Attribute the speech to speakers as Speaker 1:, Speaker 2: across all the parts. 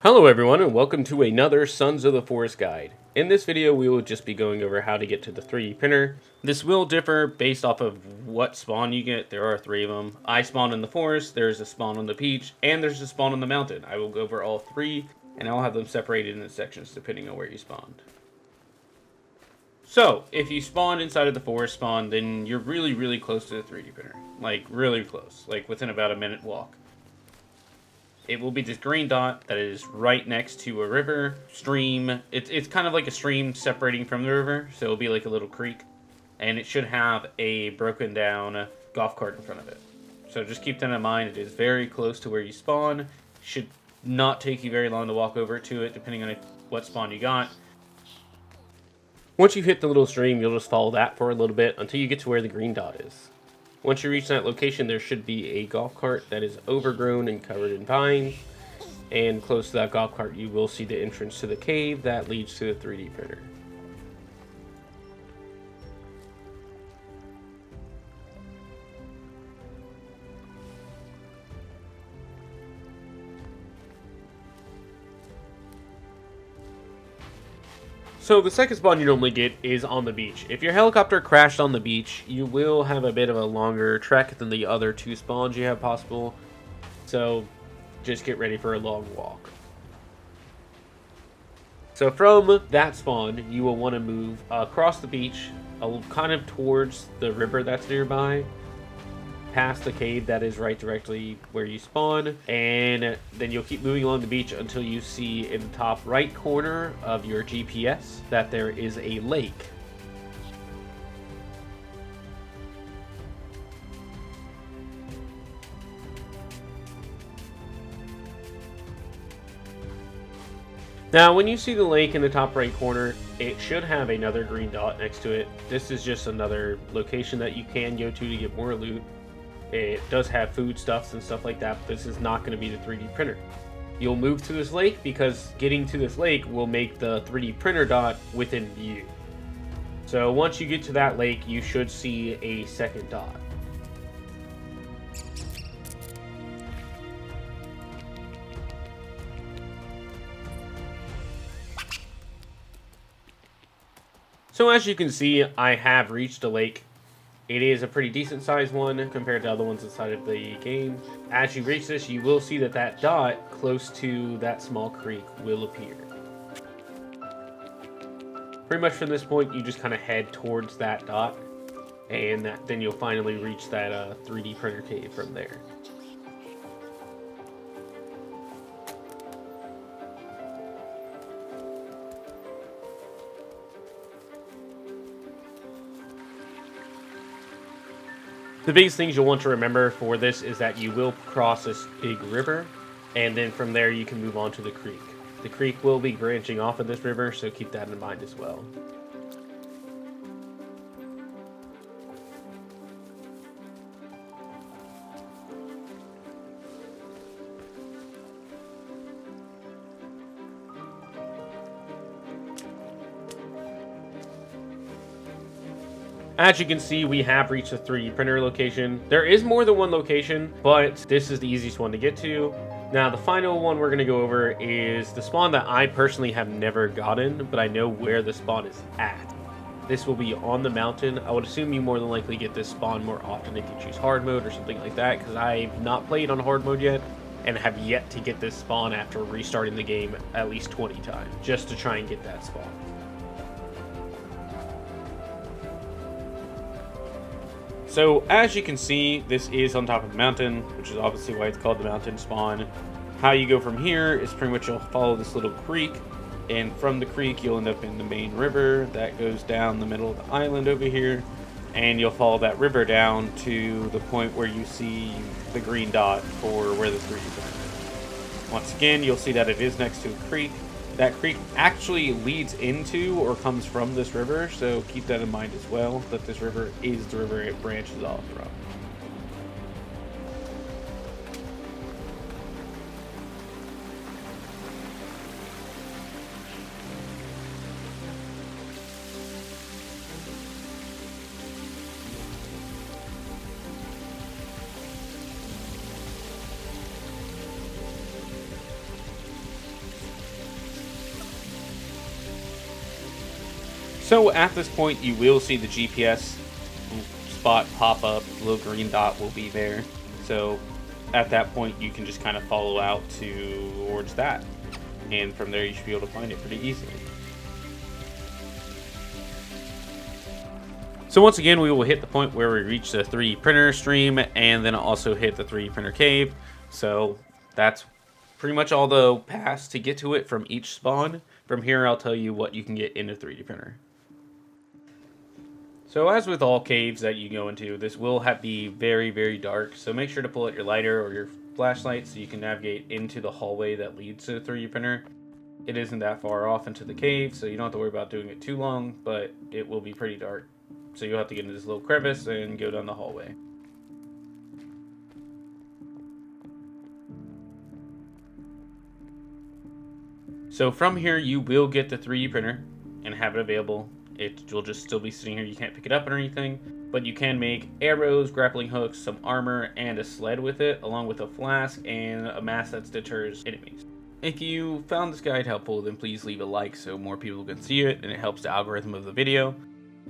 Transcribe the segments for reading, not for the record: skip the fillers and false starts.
Speaker 1: Hello everyone and welcome to another Sons of the Forest guide. In this video we will just be going over how to get to the 3D printer. This will differ based off of what spawn you get. There are 3 of them. I spawn in the forest, there's a spawn on the beach, and there's a spawn on the mountain. I will go over all 3 and I'll have them separated into sections depending on where you spawned. So, if you spawn inside of the forest spawn, then you're really close to the 3D printer. Like, really close. Like, within about a minute walk. It will be this green dot that is right next to a river, stream. It's kind of like a stream separating from the river, so it'll be like a little creek. And it should have a broken down golf cart in front of it. So just keep that in mind. It is very close to where you spawn. Should not take you very long to walk over to it, depending on what spawn you got. Once you hit the little stream, you'll just follow that for a little bit until you get to where the green dot is. Once you reach that location, there should be a golf cart that is overgrown and covered in vines. And close to that golf cart, you will see the entrance to the cave that leads to the 3D printer. So the second spawn you normally get is on the beach. If your helicopter crashed on the beach, you will have a bit of a longer trek than the other 2 spawns you have possible. So just get ready for a long walk. So from that spawn, you will want to move across the beach, kind of towards the river that's nearby, past the cave that is right directly where you spawn, and then you'll keep moving along the beach until you see in the top right corner of your GPS that there is a lake. Now, when you see the lake in the top right corner, it should have another green dot next to it. This is just another location that you can go to get more loot. It does have foodstuffs and stuff like that, but this is not going to be the 3D printer. You'll move to this lake because getting to this lake will make the 3D printer dot within view. So once you get to that lake, you should see a second dot. So as you can see, I have reached a lake. It is a pretty decent sized one compared to other ones inside of the game. As you reach this, you will see that that dot close to that small creek will appear. Pretty much from this point, you just kind of head towards that dot, and then you'll finally reach that 3D printer cave from there. The biggest things you'll want to remember for this is that you will cross this big river, and then from there you can move on to the creek. The creek will be branching off of this river, so keep that in mind as well. As you can see, we have reached the 3D printer location. There is more than one location, but this is the easiest one to get to. Now, the final one we're going to go over is the spawn that I personally have never gotten, but I know where the spawn is at. This will be on the mountain. I would assume you more than likely get this spawn more often if you choose hard mode or something like that, because I've not played on hard mode yet and have yet to get this spawn after restarting the game at least 20 times, just to try and get that spawn. So as you can see, this is on top of the mountain, which is obviously why it's called the mountain spawn. How you go from here is pretty much you'll follow this little creek, and from the creek you'll end up in the main river that goes down the middle of the island over here, and you'll follow that river down to the point where you see the green dot for where the 3D printer is. Once again, you'll see that it is next to a creek. That creek actually leads into or comes from this river, so keep that in mind as well, that this river is the river it branches off from. So at this point, you will see the GPS spot pop up. The little green dot will be there. So at that point, you can just kind of follow out towards that. And from there, you should be able to find it pretty easily. So once again, we will hit the point where we reach the 3D printer stream, and then also hit the 3D printer cave. So that's pretty much all the paths to get to it from each spawn. From here, I'll tell you what you can get in a 3D printer. So as with all caves that you go into, this will be very, very dark. So make sure to pull out your lighter or your flashlight so you can navigate into the hallway that leads to the 3D printer. It isn't that far off into the cave, so you don't have to worry about doing it too long, but it will be pretty dark. So you'll have to get into this little crevice and go down the hallway. So from here, you will get the 3D printer and have it available. It will just still be sitting here. You can't pick it up or anything, but you can make arrows, grappling hooks, some armor, and a sled with it, along with a flask and a mask that deters enemies. If you found this guide helpful, then please leave a like so more people can see it, and it helps the algorithm of the video.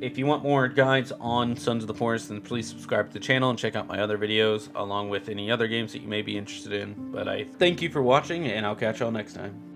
Speaker 1: If you want more guides on Sons of the Forest, then please subscribe to the channel and check out my other videos, along with any other games that you may be interested in. But I thank you for watching, and I'll catch y'all next time.